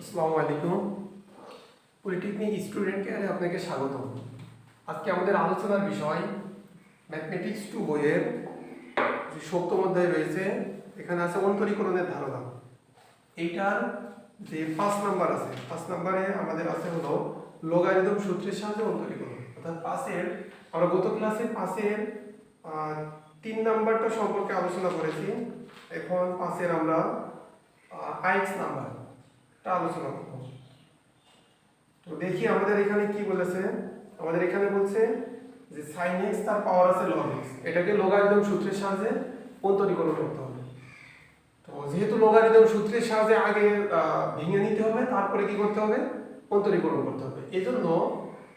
আসসালামু আলাইকুম। Polytechnic student কেয়ারে আপনাকে স্বাগত। আজকে আমাদের আলোচনার বিষয় ম্যাথমেটিক্স 2 বইয়ের যে সপ্তম অধ্যায় রয়েছে, এখানে আছে অন্তরীকরণের ধারণা। এইটার যে 5 নাম্বার আছে, 5 নাম্বারে আমাদের আছে হলো লগারিদম সূত্রের সাহায্যে অন্তরীকরণ। অর্থাৎ আমরা গত ক্লাসে 5-এর 3 নাম্বারটা সম্পর্কে আলোচনা করেছি। এখন 5-এর আমরা আইএক্স নাম্বারটা আলোচনা করব। তো দেখি আমাদের এখানে কি বলেছে। আমাদের এখানে বলছে যে sin x তার পাওয়ার আছে log x, এটাকে লগারিদম সূত্রের সাহায্যে অন্তরীকরণ করতে হবে। তো যেহেতু লগারিদম সূত্রের সাহায্যে আগে ভেঙে নিতে হবে, তারপরে কি করতে হবে, অন্তরীকরণ করতে হবে। এজন্য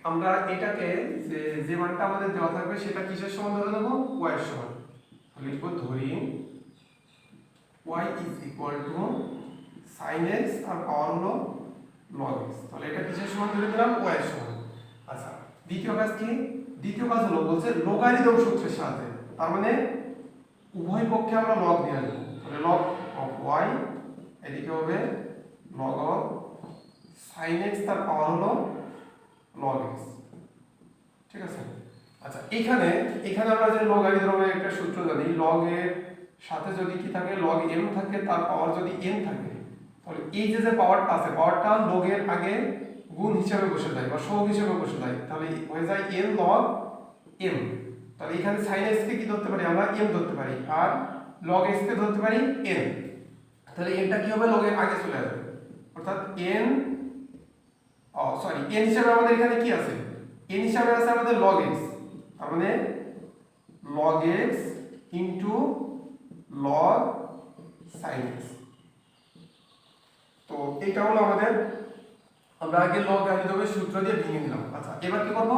আমরা এটাকে যে মানটা আমাদের দেওয়া থাকবে সেটা কিসের সমান ধরে নেব, y এর সমান। লিখব ধরি y sin x তার পাওয়ার হলো log x। তাহলে এটা কিসের সমান ধরে দিলাম, y এর সমান। আচ্ছা, দ্বিতীয় কাজ কি? দ্বিতীয় কাজ হলো বলছে লগারিদম সূত্রের সাহায্যে, তার মানে উভয় পক্ষে আমরা log নিয়ে আসবো। তাহলে log of y এদিকে হবে log of sin x তার পাওয়ার হলো log x। ঠিক আছে? আচ্ছা, এখানে আমরা যে লগারিদমের একটা সূত্র জানি, log এর সাথে যদি কি থাকে, log m থাকে, তার পাওয়ার যদি n থাকে, তাহলে এই যে পাওয়ারটা আছে, পাওয়ারটা log এর আগে গুণ হিসাবে বসে যায় বা সহগ হিসাবে বসে যায়, তাহলে হয়ে যায় n log m। তাহলে এখানে sin x কে কি ধরতে পারি আমরা, m ধরতে পারি, আর log x কে ধরতে পারি n। তাহলে n টা কি হবে, log এর আগে চলে আসবে, অর্থাৎ n n হিসাবে আমাদের এখানে কি আছে, n হিসাবে আছে আমাদের log x। তার মানে log x into log sin x। তো এটা হলো আমাদের, আমরা আগে লগারিদমের সূত্র দিয়ে ভেঙে নিলাম। আচ্ছা, এবার কি করব,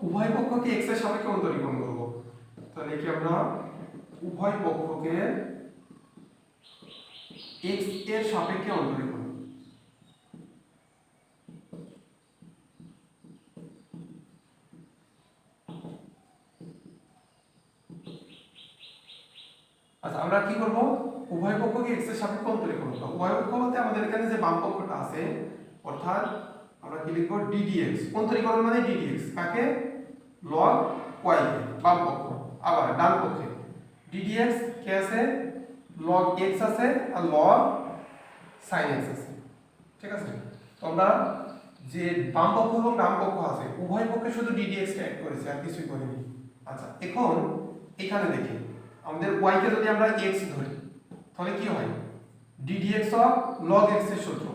উভয় পক্ষকে x এর সাপেক্ষে অন্তরীকরণ করব। তাহলে কি আমরা উভয় পক্ষকে x এর সাপেক্ষে অন্তরীকরণ। আচ্ছা, আমরা কি করব, উভয় পক্ষকে x এর সাপেক্ষে অন্তরীকরণ করব। উভয় পক্ষ বলতে আমাদের এখানে যে বাম পক্ষটা আছে, অর্থাৎ আমরা কি লিখব, ddx। অন্তরীকরণ মানে ddx, কাকে, log y কে, বাম পক্ষ। আবার ডান পক্ষে ddx কে আছে, log x আছে আর log sin x আছে। ঠিক আছে? তো আমরা যে বাম পক্ষ এবং ডান পক্ষ আছে, উভয় পক্ষে শুধু ddx টা অ্যাড করেছি, আর কিছুই করিনি। আচ্ছা, এখন এখানে দেখি আমাদের y কে যদি আমরা x ধরি, তাহলে কি হয়, ddx অফ log x এর সূত্র।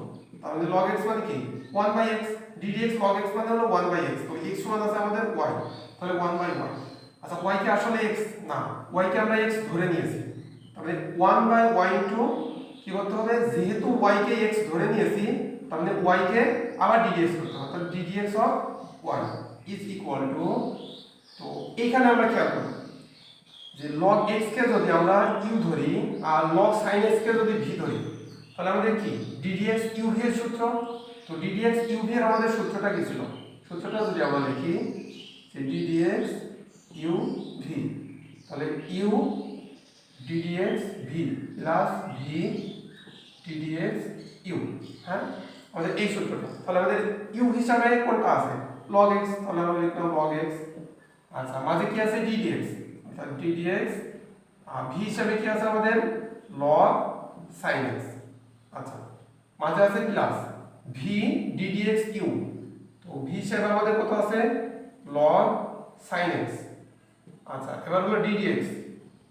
তাহলে log x মানে কি, 1/x, ddx log x মানে হলো 1/x। তো x সমান আছে আমাদের y, তাহলে 1/y। আচ্ছা, y কে আসলে x না, y কে আমরা x ধরে নিয়েছি, তাহলে 1/y ইনটু কি করতে হবে, যেহেতু y কে x ধরে নিয়েছি, তার মানে y কে আবার ddx করতে হবে। তাহলে ddx of y is equal two, তো এইখানে আমরা খেয়াল করি যে log x কে যদি আমরা u ধরি আর log sin x কে যদি v ধরি, তাহলে আমাদের কি ddx uv এর সূত্র। তো ddx uv এর আমাদের সূত্রটা কি ছিল, সূত্রটা যদি আমরা লিখি যে ddx uv, তাহলে u ddx v plus v ddx u। হ্যাঁ, আমাদের এই সূত্রটা। তাহলে আমাদের u হিসাবে কোনটা আছে, log x, তাহলে আমরা লিখলাম log x। আচ্ছা, মাঝে কি আছে, ddx, অর্থাৎ ddx, আর v হিসাবে কি আছে আমাদের, log sin x। আচ্ছা, মাঝে আছে প্লাস v ddx u। তো v হিসাবে আমাদের কত আছে, log sin x। আচ্ছা, এবার হলো ddx,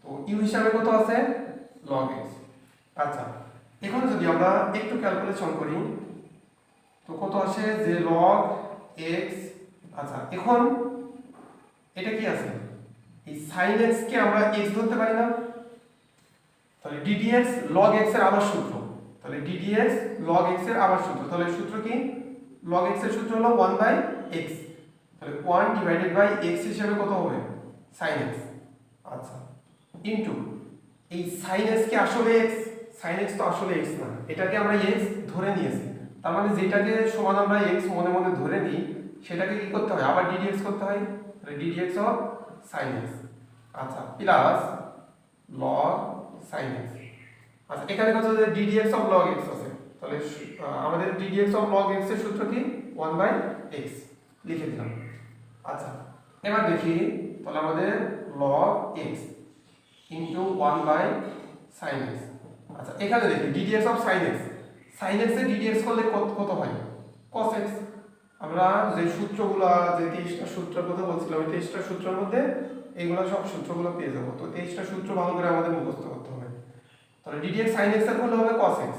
তো u হিসাবে কত আছে, log x। আচ্ছা, এখন যদি আমরা একটু ক্যালকুলেশন করি, তো কত আসে, যে log x। আচ্ছা, এখন এটা কি আছে, এই sin x কে আমরা x ধরতে পারি না, তাহলে ddx log x এর আবার সূত্র। তাহলে ddx log x এর আবার সূত্র, তাহলে সূত্র কি, log x এর সূত্র হলো 1/x। তাহলে 1/x হিসেবে কত হবে, sin x। আচ্ছা, ইনটু এই sin x কি আসলে x, sin x তো আসলে x না, এটাকে আমরা x ধরে নিয়েছি। তার মানে যেটাকে সমান আমরা x মনে মনে ধরে নিই, সেটাকে কি করতে হয়, আবার ddx করতে হয়। তাহলে ddx অফ sin x। আচ্ছা, প্লাস log sin x। আচ্ছা, এখানে কত আছে, ddx অফ log x আছে, তাহলে আমাদের ddx অফ log x এর সূত্র কি 1/x লিখে দিলাম। আচ্ছা এবার দেখি তাহলে আমাদের log x into 1/sin x। আচ্ছা এখানে দেখি ddx of sin x, sin x এর ddx করলে কত হয় cos x। আমরা যে সূত্রগুলো যে 23টা সূত্রের কথা বলছিলাম এই 23টা সূত্রের মধ্যে এইগুলো সব সূত্রগুলো পেয়ে যাবো। তো 23টা সূত্র ভালো করে আমাদের মুখস্থ করতে হবে। তাহলে ddx sin x এর করলে হবে cos x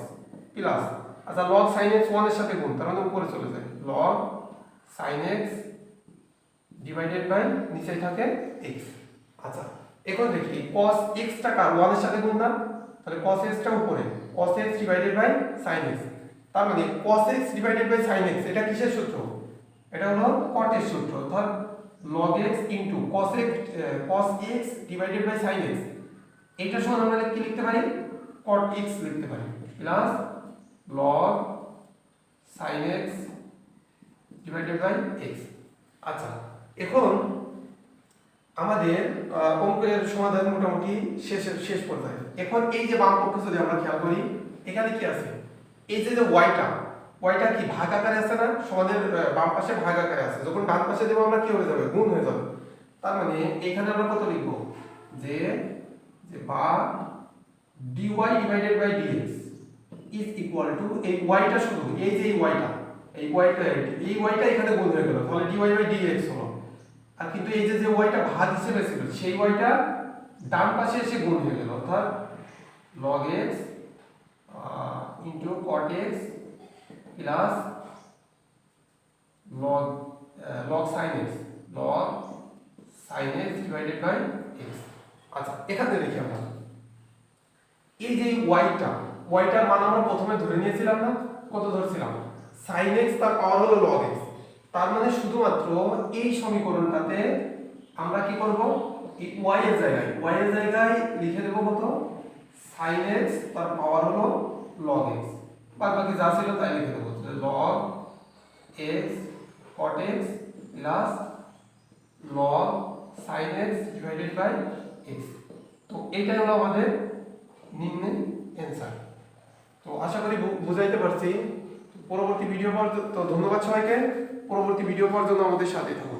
প্লাস আচ্ছা log sin x 1 এর সাথে গুণ, তার মানে উপরে চলে যায় log sin x divided by নিচে থাকে x। আচ্ছা এখন দেখি cos x টা কার 1 এর সাথে গুণ না, তাহলে cos x টা উপরে cos x divided by sin x। তার মানে cos x divided by sin x এটা কিসের সূত্র? এটা হলো cot এর সূত্র, অর্থাৎ log x into cos x divided by sin x। এটা সমান আমরা কি লিখতে পারি cot x লিখতে পারি plus log sin x divided by x। আচ্ছা এখন আমাদের অঙ্কের সমাধান মোটামুটি শেষ পর্যায়ে। এখন এই যে বাম পক্ষে যদি আমরা খেয়াল করি এখানে কি আছে, এই যে ওয়াইটা কি ভাগ আকারে আছে না, সমানের বাম পাশে ভাগ আকারে আছে, যখন ডান পাশে দেব আমরা কি হয়ে যাবে গুণ হয়ে যাবে। তার মানে এখানে আমরা কত লিখব যে বা dy divided by dx is equal to এই ওয়াইটা শুধু এই যে এই ওয়াইটা এখানে গুণ হয়ে গেল, তাহলে dy বাই dx হলো। আর কিন্তু এই যে ওয়াইটা ভাগ হিসেবে ছিল সেই ওয়াইটা ডান পাশে এসে গুণ হয়ে গেল, অর্থাৎ log x into cot x plus log sin x divided by x। আচ্ছা এখানে দেখি আমরা এই যে ওয়াইটার মান আমরা প্রথমে ধরে নিয়েছিলাম না, কত ধরেছিলাম sin x তার পাওয়ার হলো log x। তার মানে শুধুমাত্র এই সমীকরণটাতে আমরা কি করব এই y এর জায়গায় লিখে দেব কত sin x তার পাওয়ার হলো log x, বাকি যা ছিল তাই লিখে দেব log x cot x plus log sin x divided by x। তো এইটাই হলো আমাদের নিম্নের অ্যানসার। তো আশা করি বুঝাইতে পারছি। পরবর্তী ভিডিও পাওয়ার তো ধন্যবাদ সবাইকে। পরবর্তী ভিডিও পাওয়ার জন্য আমাদের সাথে থাকুন।